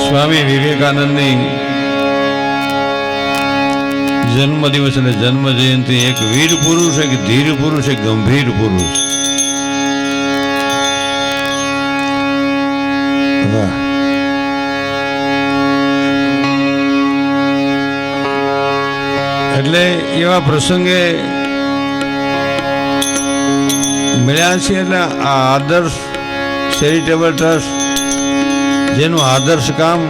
સ્વામી વિવેકાનંદની જન્મદિવસ અને જન્મ જયંતિ એક વીર પુરુષ, એક ધીર પુરુષ, એક ગંભીર પુરુષ. એટલે એવા પ્રસંગે મળ્યા છે. એટલે આ આદર્શ ચેરિટેબલ ટ્રસ્ટ જેનું આદર્શ કામ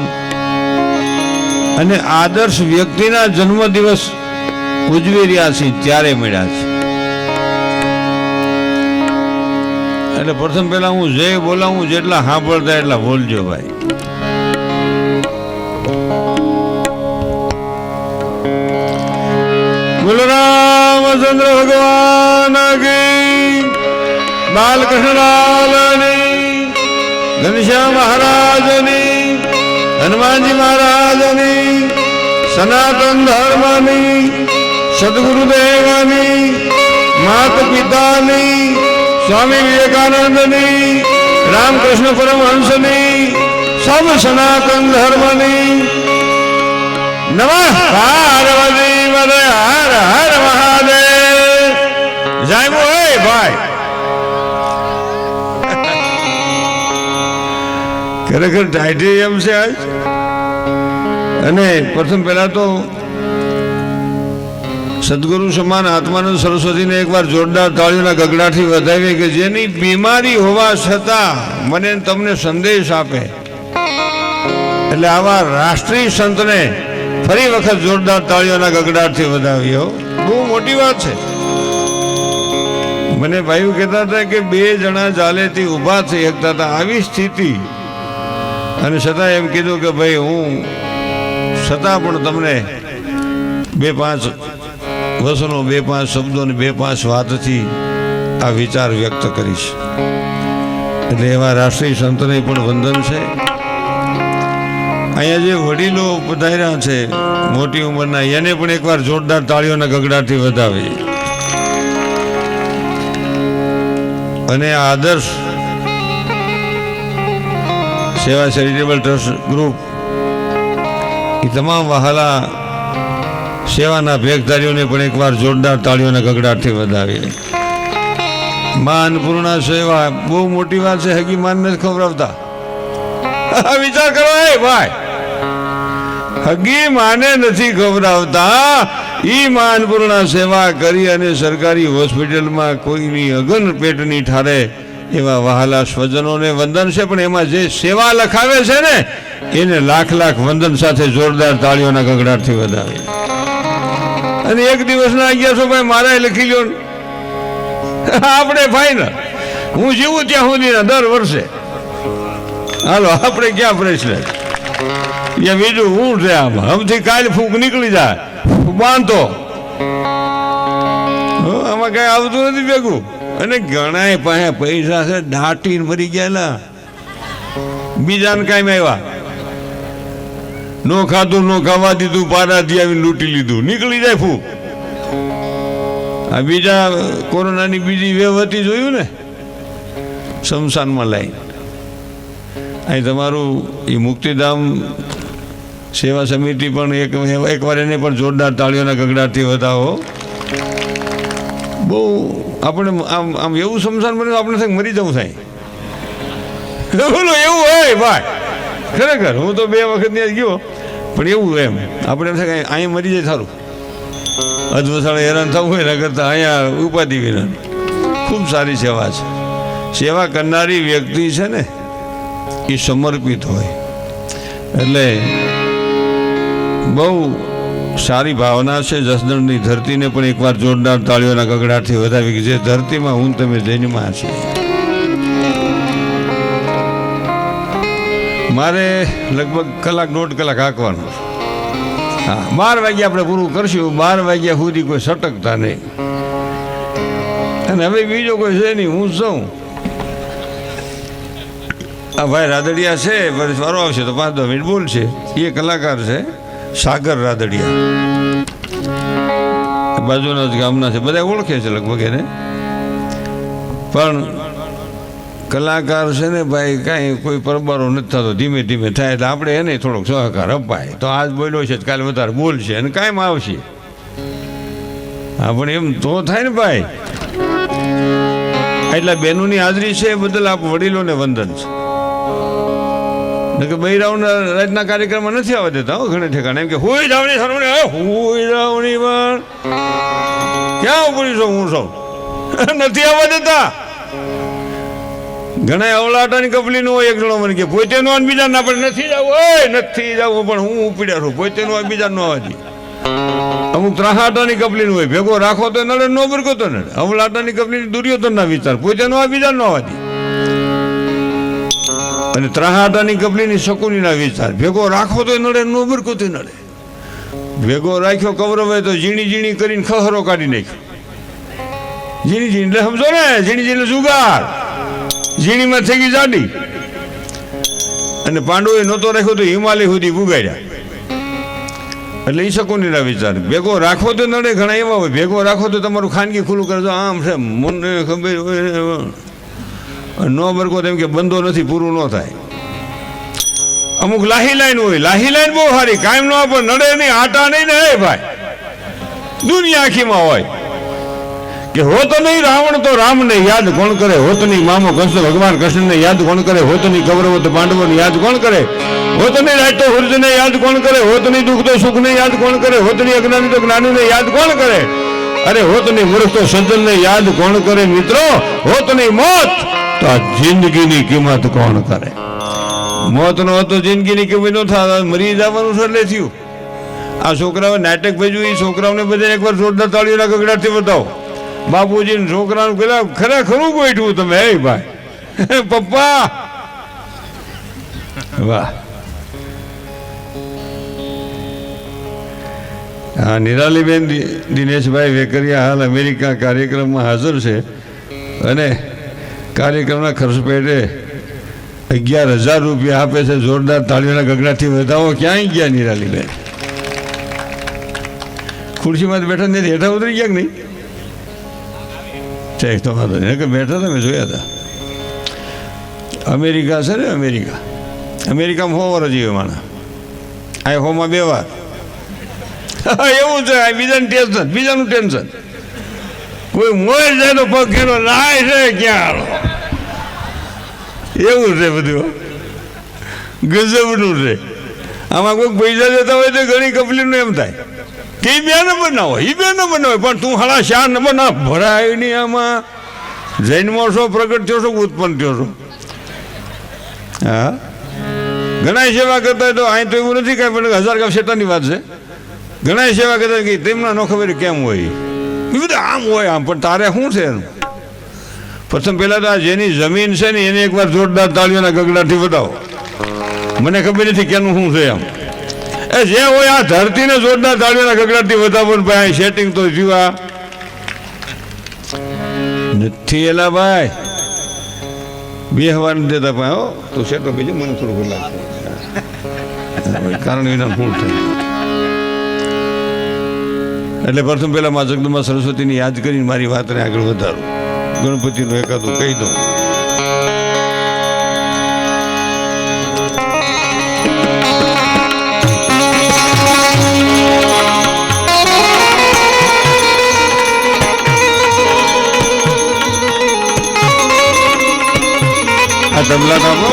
અને આદર્શ વ્યક્તિના જન્મદિવસ ઉજવી રહ્યા છે ત્યારે મળ્યા છે. એટલે પ્રથમ પહેલા હું જે બોલાવું, જેટલા સાંભળતા એટલા બોલજો ભાઈ. બોલો રામચંદ્ર ભગવાન કી, બાલકૃષ્ણલાલની, ઘનશ્યામ મહારાજની, હનુમાનજી મહારાજની, સનાતન ધર્મની, સદગુરુદેવની, માત પિતાની, સ્વામી વિવેકાનંદની, રામકૃષ્ણ પરમહંસની, સબ સનાતન ધર્મની. નમઃ પાર્વતી પતે, હર હર મહાદેવ. જય ભાઈ ભાઈ. ખરેખર ટાઈટી એમ છે આજ. અને પ્રથમ પહેલા તો સદગુરુ સમાન આત્માનંદ સરસ્વતીને એકવાર જોરદાર તાળીઓના ગગડાથી વધાવી કે જેની બીમારી હોવા છતાં મને તમને સંદેશ આપે. એટલે આવા રાષ્ટ્રીય સંતને ફરી વખત જોરદાર તાળીઓના ગગડાથી વધાવ્યો. બહુ મોટી વાત છે. મને ભાઈઓ કહેતા હતા કે બે જણા ચાલેથી ઊભા થઈ શકતા હતા આવી સ્થિતિ, અને છતાં એમ કીધું કે ભાઈ હું છતાં પણ તમને 2-5 વસનો, 2-5 શબ્દો ને 2-5 વાતથી આ વિચાર વ્યક્ત કરીશ. એટલે એવા રાષ્ટ્રીય સંતને પણ વંદન છે. અહીંયા જે વડીલો પધાર્યા છે મોટી ઉંમરના, એને પણ એકવાર જોરદાર તાળીઓના ગગડાથી વધાવે. અને આદર્શ સેવા ચેરિટેબલ ટ્રસ્ટ ગ્રુપ એ તમામ વહાલા સેવાના ભેગધારીઓને પણ એકવાર જોરદાર તાળીઓના ગગડાટથી વધાવીએ. મા અન્નપૂર્ણા સેવા બહુ મોટી વાત છે. હગી માન નથી ખવડાવતા. વિચાર કરો ભાઈ, હગી માને નથી ખવડાવતા. ઈ મા અન્નપૂર્ણા સેવા કરી અને સરકારી હોસ્પિટલમાં કોઈની અગન પેટની ઠારે એવા વહાલા સ્વજનોને વંદન છે. પણ એમાં જે સેવા લખાવે છે ને એને લાખ લાખ વંદન સાથે જોરદાર તાળીઓના ગગડાટથી વધાવે. અને એક દિવસના 1100 મારા લખી લ્યો આપણે ફાઈનલ. હું જીવું ત્યાં સુધી દર વર્ષે. હાલો આપણે ક્યાં પ્રશ્ન? બીજું હું છે આમાં? હમથી કાલ ફૂંક નીકળી જાય બાંધતો, આમાં કઈ આવતું નથી ભેગું. અને ઘણા પાસે પૈસા છે દાટીને મરી ગયેલા, બીજાને કાંઈ આવ્યા નો ખાધું, નો ખાવા દીધું, પારાથી આવીને લૂંટી લીધું, નીકળી જાય ફૂ. આ બીજા કોરોનાની બીજી વેવ હતી, જોયું ને, શમશાનમાં લાઈને. અહીં તમારું એ મુક્તિધામ સેવા સમિતિ પણ એકવાર એને પણ જોરદાર તાળીઓના ગગડાટથી વધાવો. બહુ આપણે આમ આમ એવું શમશાન બને આપણે થાય મરી જવું થાય. બોલો એવું હોય ભાઈ, ખરેખર. હું તો 2 વખત ત્યાં ગયો, પણ એવું એમ આપણે એમ થાય અહીંયા મરી જાય સારું. અધવસાળે હેરાન થવું હોય ને કરતા અહીંયા ઉપાધિ વિના. ખૂબ સારી સેવા છે. સેવા કરનારી વ્યક્તિ છે ને એ સમર્પિત હોય. એટલે બહુ સારી ભાવના છે. જસદણની ધરતીને પણ એકવાર જોરદાર તાળીઓના ગગડાટથી વધાવી કે જે ધરતીમાં હું તમે જન્મા છે. મારે લગભગ 1.5 કલાક હાંકવાનું. હા, 12 વાગ્યા આપણે પૂરું કરશું. 12 વાગ્યા સુધી કોઈ સટકતા નહીં. અને હવે બીજો કોઈ છે નહીં, હું છું. આ ભાઈ રાદડિયા છે, પછી વારો આવશે તો 5-10 મિનિટ બોલશે. એ કલાકાર છે સાગર રાદડિયા. બાજુના જ ગામના છે, બધા ઓળખે છે લગભગ એને. પણ કલાકાર છે ને ભાઈ, કાંઈ કોઈ પરબારો નથી થતો, ધીમે ધીમે થાય એટલે આપણે એને થોડોક સહકાર અપાય. તો આજ બોલ્યો છે કાલે વધારે બોલશે અને કાયમ આવશે. આપણે એમ તો થાય ને ભાઈ. એટલા બહેનોની હાજરી છે એ બદલ આપ વડીલોને વંદન છે. કે બૈરાવના રાતના કાર્યક્રમમાં નથી આવવા દેતા હો ઘણે ઠેકાણે. એમ કે હુઈ જાવની સરવણી, હુઈ જાવની પણ ક્યાં ઉપડી છો હું સૌ નથી આવવા દેતા. ઘણા અવલાટાની કપલી નો એક જણો મને કે પોતે નો બીજા ના પણ નથી જવું, નથી જવું પણ હું ઉપડ્યા છું, પોતે નો બીજા નો આવવાથી. અમુક ત્રાહાટાની કપલી નું હોય, ભેગો રાખો તો નડે, નો બરકો તો નડે. અવલાટાની કપલી દુર્યોધન ના વિચાર, પોતે નો બીજા નો આવવાથી. અને ત્રાહાટાની કપલીની શકુની ના વિચાર, ભેગો રાખો તો નડે, નો બરકો તો નડે. ભેગો રાખ્યો કૌરવે તો ઝીણી ઝીણી કરીને ખહરો કાઢી નાખ્યો. ઝીણી ઝીણી એટલે સમજો ને, ઝીણી ઝીણી જુગાર, ઝીણીમાં થઈ ગઈ જાડી. અને પાંડવોએ નહોતો રાખ્યો તો હિમાલય સુધી પુગાડ્યા. એટલે એ શકુનીના વિચાર, ભેગો રાખો તો નડે. ઘણા એવા હોય, ભેગો રાખો તો તમારું ખાનગી ખુલ્લું કરજો, આમ છે મને ખબર હોય, નો બરકો તેમ કે બંધો નથી, પૂરું ન થાય. અમુક લાહી લાઈન હોય, લાહી લાઈન બહુ સારી, કાયમ નો પણ નડે નહીં, આટા નહીં ને. હે ભાઈ, દુનિયા આખીમાં હોય કે હોત નહીં રાવણ તો રામને યાદ કોણ કરે, હોત નહીં મામો કૃષ્ણ ભગવાન કૃષ્ણને યાદ કોણ કરે, હોત નહીં કૌરવો તો પાંડવોને યાદ કોણ કરે, હોત નહીં રાજ તો હૃદયને યાદ કોણ કરે, હોત નહીં દુઃખ તો સુખને યાદ કોણ કરે, હોત નહીં અજ્ઞાની તો જ્ઞાનીને યાદ કોણ કરે, અરે હોત નહીં મૂર્ખ તો સજ્જનને યાદ કોણ કરે. મિત્રો, હોત નહીં મોત તો આ જિંદગીની કિંમત કોણ કરે. મોત નો હતો જિંદગીની કિંમત ન થાય, મરી જવાનું છે એટલે થયું. આ છોકરાઓ નાટક ભજવું, એ છોકરાઓને બધા એકવાર જોરદાર તાળીઓના ગગડાથી બતાવો. બાપુજી છોકરાનું પેલા ખરેખરું ગોઠવું તમે. હે ભાઈ, પપ્પા વાહ. હા, નિરાલીબેન દિનેશભાઈ વેકરિયા હાલ અમેરિકા કાર્યક્રમમાં હાજર છે અને કાર્યક્રમના ખર્ચ પેટે 11,000 રૂપિયા આપે છે. જોરદાર તાળીઓના ગગડાથી વધાવો. ક્યાંય ગયા નિરાલીબેન? ખુરશીમાં બેઠા નથી, હેઠા ઉતરી ગયા કે નહીં? તો વાંધો નહીં, કે બેઠા હતા, મેં જોયા હતા. અમેરિકા છે ને, અમેરિકામાં 100 વર્ષ જીવે માણા, આ 100માં 2 વાર. એવું છે, બીજાનું ટેન્શન. કોઈ મોય જાય તો પગ ખેલો લાય છે ક્યાં, એવું છે બધું, ગજબનું છે. આમાં કોઈ પૈસા જતા હોય તો ઘણી કપલીનું એમ થાય કે 2 નંબર ના હોય, 2 નંબર ના હોય, પણ તું હાલા 4 નંબર ના ભરાય નહીં. આમાં જૈનમાં છો, પ્રગટ થયો છો, ઉત્પન્ન થયો છો. હા, ઘણા સેવા કરતા હોય તો અહીં તો એવું નથી કાંઈ, પણ 1000 કામ શેતાની વાત છે. ઘણા સેવા કરતા કે તેમના નો ખબર કેમ હોય, એ બધું આમ હોય આમ. પણ તારે શું છે એનું? પ્રથમ પહેલાં તો આ જેની જમીન છે ને એને એકવાર જોરદાર તાળીઓના ગગડાથી બતાવો. મને ખબર નથી કેનું શું છે એમ. એ જે હોય આ ધરતીને જોરદાર તાળીઓના ગગડાથી બતાવો ને ભાઈ, સેટિંગ તો જીવા નથી. એલા ભાઈ, બેહવા નથી દેતા ભાઈ. હો તો સેટો બીજું મને થોડું લાગે, કારણ વિના શું થાય. એટલે પ્રથમ પહેલા માં જગદંબા સરસ્વતીની યાદ કરીને મારી વાતને આગળ વધારું. ગણપતિનું એકાદું કહી દઉં. આ તબલા કાપો.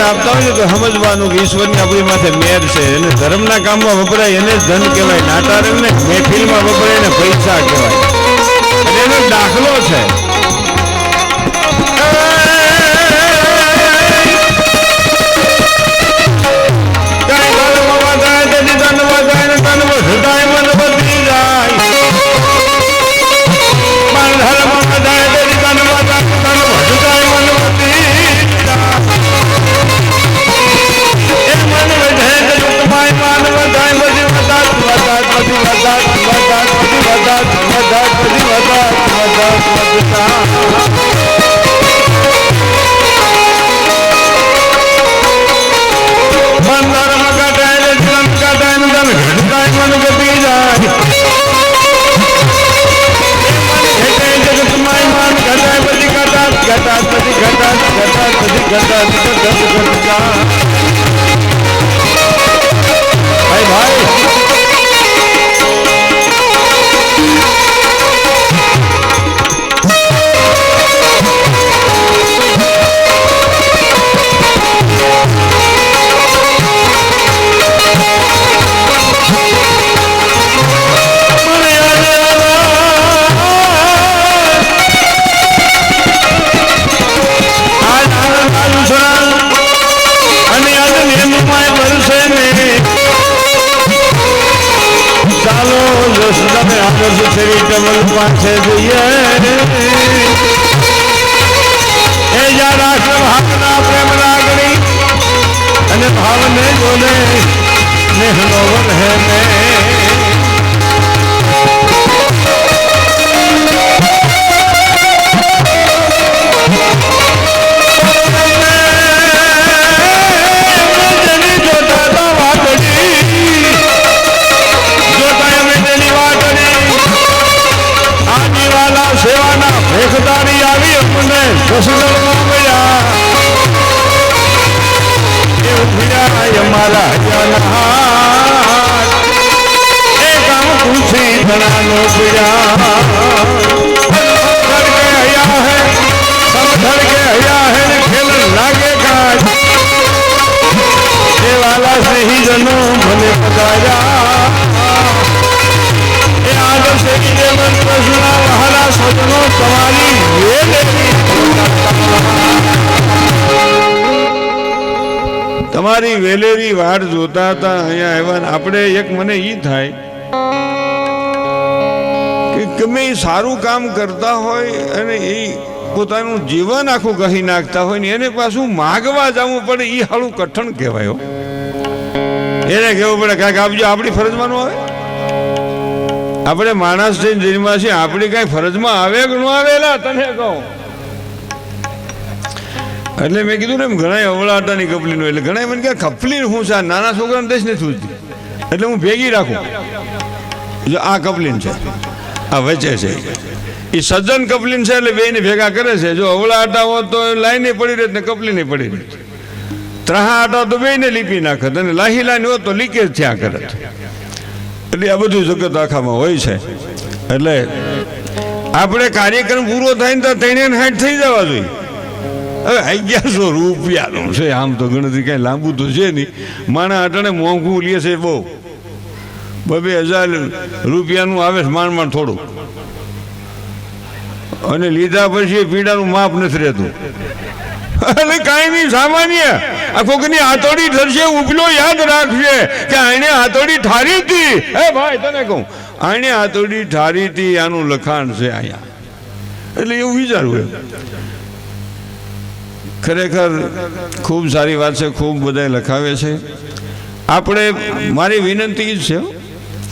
આપતા હોય તો સમજવાનું કે ઈશ્વરની આપણી માથે મેર છે. એને ધર્મના કામમાં વપરાય એને જ ધન કહેવાય, નાટારંગ ને મહેફિલમાં વપરાય એને પૈસા કહેવાય. એટલે એનો દાખલો છે. અને ભાવને જોને સ્નેહનો વરહે તમારી વેલેરી વાડ જોતા હતા અહીંયા આવ્યા. આપણે એક મને ઈ થાય કે ગમે સારું કામ કરતા હોય અને એ પોતાનું જીવન આખું કહી નાખતા હોય ને એને પાછું માગવા જવું પડે, એ હાલું કઠણ કહેવાય. એને કહેવું પડે કાંઈક આપજો, આપણી ફરજમાં ન આવે. આપણે માણસ થઈને જન્મા છીએ, આપણી કાંઈ ફરજમાં આવે કે ન આવેલા તને કહું. એટલે મેં કીધું ને એમ ઘણા અવળાટાની કપલીનું, એટલે ઘણા મને કે કપલી હું છે નાના છોકરાને દઈશ નથી થતી, એટલે હું ભેગી રાખું. જો આ કપલીન છે, આ વચ્ચે છે, એ સજ્જન કપલીન છે, એટલે બેને ભેગા કરે છે. જો અવળાટા હોત તો લાઈને પડી રહે ને કપલીને પડી રહે. ત્રહા આટા તો બેને લીપી નાખત અને લાહી લાઈને હોત તો લીકેજ થયા કરત. એટલે આ બધું જગત આખામાં હોય છે. એટલે આપણે કાર્યક્રમ પૂરો થાય ને તો 360 થઈ જવા જોઈએ. હવે 1100 રૂપિયાનું છે, આમ તો ગણતરી કાંઈ લાંબુ તો છે નહીં. માણા અટાણે મોંઘું લે છે બહુ, 2,000 રૂપિયાનું આવે છે માંડ થોડું, અને લીધા પછી પીડાનું માપ નથી રહેતું. એટલે કાંઈ નહીં, સામાન્ય આ કોકની હાથોડી ધરશે, ઉપલો યાદ રાખશે કે આને હાથોડી ઠારી હતી. હે ભાઈ તને કહું, આને હાથોડી ઠારી હતી, આનું લખાણ છે અહીંયા. એટલે એવું વિચારવું. ખરેખર ખૂબ સારી વાત છે, ખૂબ બધા લખાવે છે. આપણે મારી વિનંતી જ છે,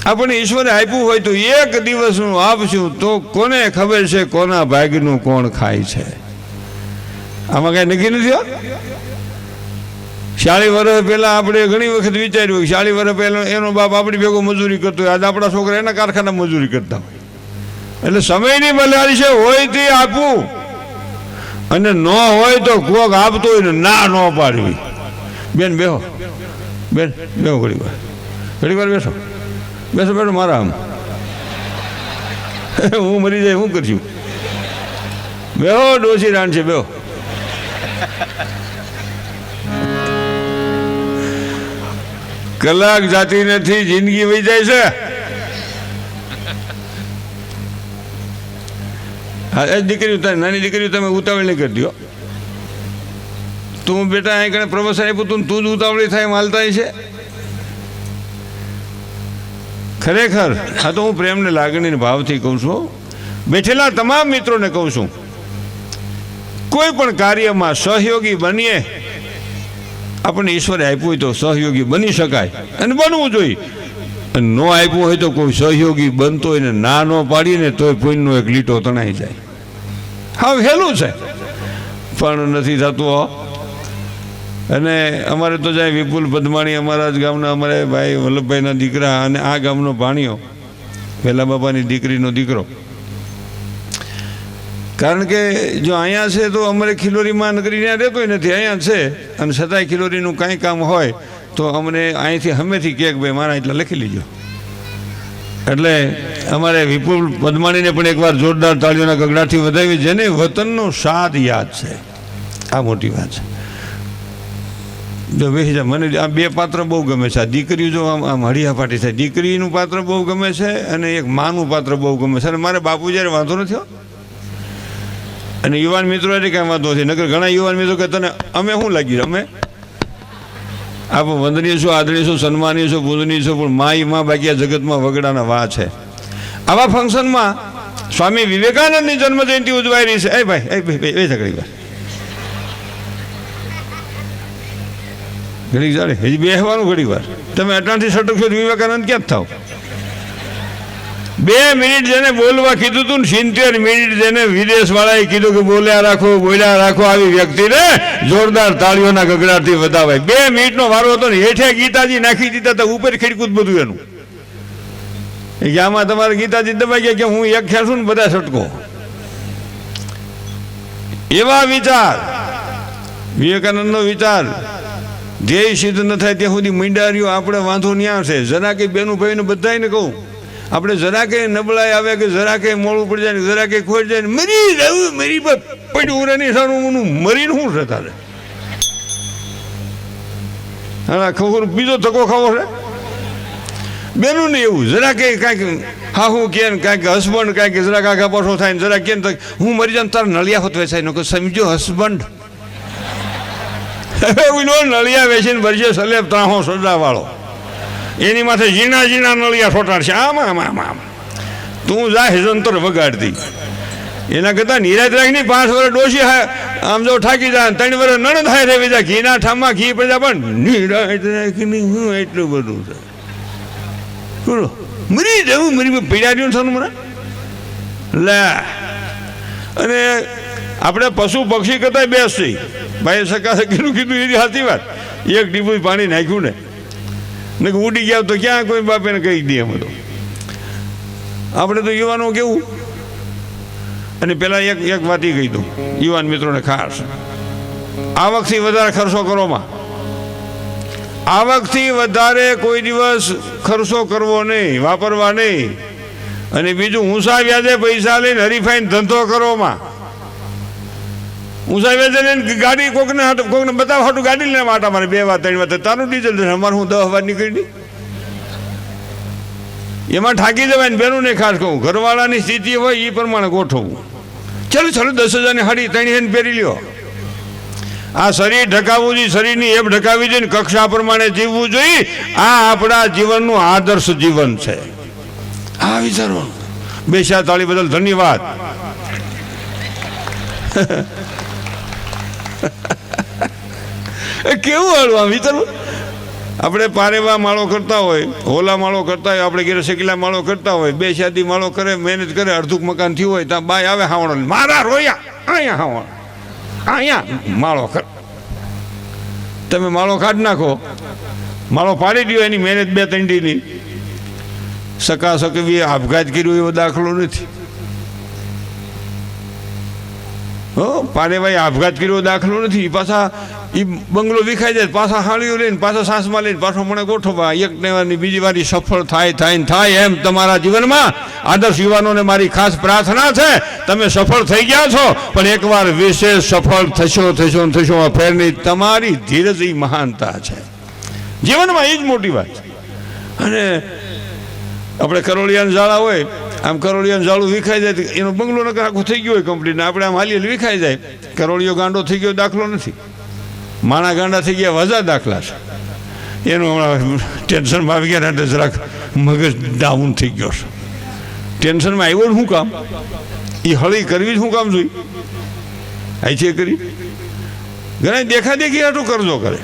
આપણને ઈશ્વરે આપ્યું હોય તો એક દિવસનું આપશું તો કોને ખબર છે કોના ભાગનું કોણ ખાય છે. આમાં કાંઈ નક્કી નથી. 40 વર્ષ પહેલાં આપણે ઘણી વખત વિચાર્યું 40 વર્ષ પહેલાં એનો બાપ આપણી ભેગો મજૂરી કરતો હોય, આજે આપણા છોકરા એના કારખાના મજૂરી કરતા હોય. એટલે સમયની બલિહારી છે, હોય તે આપવું, અને ન હોય તો કોક આપતો હોય ને ના ન પાડવી. બેન બેહો, બેન બેહો, ઘડી વાર બેસો બેસો બેઠો મારા આમ હું મરી જાય શું કરશું? બેહો, ડોસી રાણ છે, બેહો. કલાક જાતી નથી, જિંદગી વહી જાય છે. હા, એ દીકરી નાની દીકરી તમે ઉતાવળ નહીં કરી દો. તું બેટા અહીં કણે પ્રમોશન આપ્યું તું જ ઉતાવળી થાય એમ હાલતા છે. ખરેખર આ તો હું પ્રેમને લાગણીને ભાવથી કહું છું. બેઠેલા તમામ મિત્રોને કહું છું, કોઈ પણ કાર્યમાં સહયોગી બનીએ. આપણને ઈશ્વરે આપ્યું હોય તો સહયોગી બની શકાય અને બનવું જોઈએ. ન આપ્યું હોય તો કોઈ સહયોગી બનતો હોય ને ના ન પાડીએ ને તોય કોઈનો એક લીટો તણાઈ જાય. હા, વહેલું છે પણ નથી થતું. અને અમારે તો જાય વિપુલ પદમાણી, અમારા જ ગામના, અમારે ભાઈ વલ્લભભાઈના દીકરા, અને આ ગામનો ભાણિયો, પહેલા બાપાની દીકરીનો દીકરો. કારણ કે જો અહીંયા છે તો અમારે ખિલોરીમાં નગરી ત્યાં રહેતો નથી, અહીંયા છે, અને છતાંય ખિલોરીનું કાંઈ કામ હોય તો અમને અહીંથી હમેથી કહે કે ભાઈ મારા એટલા લખી લીજો. એટલે અમારે વિપુલ પદમાણીને પણ એકવાર જોરદાર તાળીઓના ગગડાથી વધાવી, જેને વતનનો સ્વાદ યાદ છે. આ મોટી વાત છે. જો બેસી જા. મને આ બે પાત્ર બહુ ગમે છે. આ દીકરીઓ જો આમ હળિયાફાટી થાય, દીકરીનું પાત્ર બહુ ગમે છે અને એક માનું પાત્ર બહુ ગમે છે. અને મારે બાપુ જ્યારે વાંધો નથી, અને યુવાન મિત્રો એટલે કાંઈ વાંધો નથી. નકર ઘણા યુવાન મિત્રો કે તને અમે શું લાગી, અમે આપણે વંદનીય છો, આદરણીય છો, સન્માનીય છો, પૂજનીય છો, પણ માઈ માં બાકી આ જગતમાં વગડાના વા છે. આવા ફંક્શનમાં સ્વામી વિવેકાનંદની જન્મજયંતિ ઉજવાઈ રહી છે. એ ભાઈ એ ઘડી વાર ઘડી જાડે હજી બેસવાનું. ઘડી વાર તમે અટાણથી સટકશો વિવેકાનંદ ક્યાં જ થાવ? 2 મિનિટ જેને બોલવા કીધું હતું ને 70 મિનિટ જેને વિદેશવાળાએ કીધું કે બોલ્યા રાખો, આવી વ્યક્તિને જોરદાર તાળીઓના ગગડાથી વધાવાય. 2 મિનિટનો વારો હતો ને હેઠે ગીતાજી નાખી દીધા હતા, ઉપર ખીડકું બધું એનું. કે આમાં તમારે ગીતાજી દબાઈ ગયા કે હું એક ખેડું ને બધા છટકો. એવા વિચાર, વિવેકાનંદનો વિચાર, ધ્યેય સિદ્ધ ન થાય ત્યાં સુધી મીંડારીઓ આપણે વાંધો ન્યા છે. જરા કે બેનું ભાઈને બધાને કહું, આપણે જરા કે નબળાઈ આવે કે જરા કે મોડું પડી જાય, જરા કે ખોટ જાય, મરી રહ્યું મરી પડ્યું ઉરેની સારું મરીને શું છે તારે? હા, ખબર બીજો ધક્કો ખાવો છે બેનું ને. એવું જરા કે કાંઈક હા હું કે કાંઈક હસબન્ડ કાંઈક જરા કાંઈક પાછો થાય ને જરા કે હું મરી જાઉં તારે નળિયા હોત વેચાય નો સમજો હસબન્ડ નળિયા વેચીને ભરશે સલેબ ત્રાહો સજાવાળો, એની માથે ઝીણા નળિયા ઠોટાડશે. આમ તું જા હિજંતર વગાડતી. એના કરતાં નિરાત રાખની 5 વર્ષ ડોસી આમ જો ઠાકી જાય, 3 વર્ષ નણંદ થાય રે બીજા ઘીના ઠામમાં ઘી પડ્યા, પણ નિરાત રાખની હું એટલું બધું છે. મરી જવું મરી પીડા રહ્યું થયું મને લે. અને આપણે પશુ પક્ષી કરતા બેસ છે ભાઈ. સકાસકીનું કીધું એની સાચી વાત. એક ડીબું પાણી નાખ્યું ને ઉડી ગયા તો ક્યાં કોઈ બાપેને કહી દઈએ અમે તો. આપણે તો યુવાનો કેવું. અને પેલા એક વાત કહી દઉં યુવાન મિત્રોને ખાસ, આવકથી વધારે ખર્ચો કરોમાં. આવકથી વધારે કોઈ દિવસ ખર્ચો કરવો નહીં, વાપરવા નહીં. અને બીજું ઊંચા વ્યાજે પૈસા લઈને હરીફાઈને ધંધો કરોમાં. ઊંચા વ્યાજે લઈને ગાડી કોકને બતાવવા હાટું ગાડી લઈને માટા મારે 2 વાર 3 વાર તારું ડીઝલ થશે, અમારે હું 10 વાર નીકળી. એમાં ઠાકી જવાય ને. બેનું ને ખાસ કહું, ઘરવાળાની સ્થિતિ હોય એ પ્રમાણે ગોઠવવું. ચાલો 10,000ની હાડી 3 પહેરી લ્યો. આ શરીર ઢકાવવું જોઈએ, શરીરની એપ ઢકાવી જોઈએ, કક્ષા પ્રમાણે જીવવું જોઈએ. આ આપણા જીવનનું આદર્શ જીવન છે. આ વિચારો. બેસ્યા તાળી બદલ ધન્યવાદ. કેવું હાલવા વિચારો. આપણે પારેવા માળો કરતા હોય, હોલા માળો કરતા હોય, આપણે ઘેર શેકીલા માળો કરતા હોય, બે શાદી માળો કરે, મહેનત કરે, અડધું મકાન થયું હોય ત્યાં બાય આવે હાવણો, મારા રોયા અહીંયા હાવણ, અહીંયા માળો કર. તમે માળો કાઢી નાખો, માળો પાડી દો, એની મહેનત 2-3 દીની. સકા સકવી આપઘાત કર્યો એવો દાખલો નથી. હો પારેભાઈ આપઘાત કર્યો દાખલો નથી. પાછા એ બંગલો વિખાઈ જાય, પાછા હાળીઓ લઈને, પાછા સાસમાં લઈને, પાછો મને ગોઠવવા, એક નેવાની બીજી વારી સફળ થાય એમ તમારા જીવનમાં આદર્શ યુવાનોને મારી ખાસ પ્રાર્થના છે. તમે સફળ થઈ ગયા છો, પણ એકવાર વિશેષ સફળ થશો. ફેરની તમારી ધીરજ એ મહાનતા છે જીવનમાં, એ જ મોટી વાત છે. અને આપણે કરોળિયાના ઝાડા હોય, આમ કરોળિયાનું ઝાડું વિખાઈ જાય, એનો બંગલો નકર આખું થઈ ગયો હોય કમ્પ્લીટ, આપણે આમ હાલી વિખાઈ જાય. કરોળિયો ગાંડો થઈ ગયો દાખલો નથી, માણા ગાંડા થઈ ગયા વજા દાખલા છે. એનું હમણાં ટેન્શનમાં આવી ગયા ને જરાક મગજ ડાઉન થઈ ગયો છે. ટેન્શનમાં આવ્યો ને શું કામ, એ હળી કરવી જ શું કામ જોઈ, આ છે કરી ઘણા દેખાદેખી હાટું કરજો કરે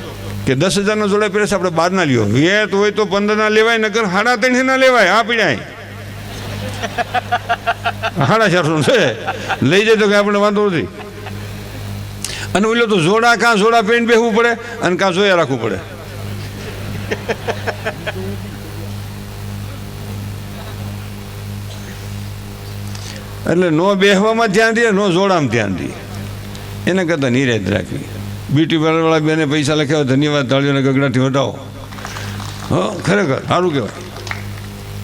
કે 10,000 જોડા પહેરે આપણે 12 ના લ્યો, વેત હોય તો 15 ના લેવાય, નકર 3.5 ના લેવાય. આ પીડાય 450 છે, લઈ જાય તો કે આપણે વાંધો નથી. અને ઓલો તો જોડા કાં જોડા પેન્ટ બેસવું પડે અને કાં જોયા રાખવું પડે. એટલે નો બેહવામાં ધ્યાન દે, નો જોડામાં ધ્યાન દે, એના કરતાં નિરાત રાખવી. બ્યુટી પાર્લરવાળા બેને પૈસા લખ્યા, ધન્યવાદ, તાળીઓને ગગડાથી વટાવો. હો ખરેખર સારું કહેવાય.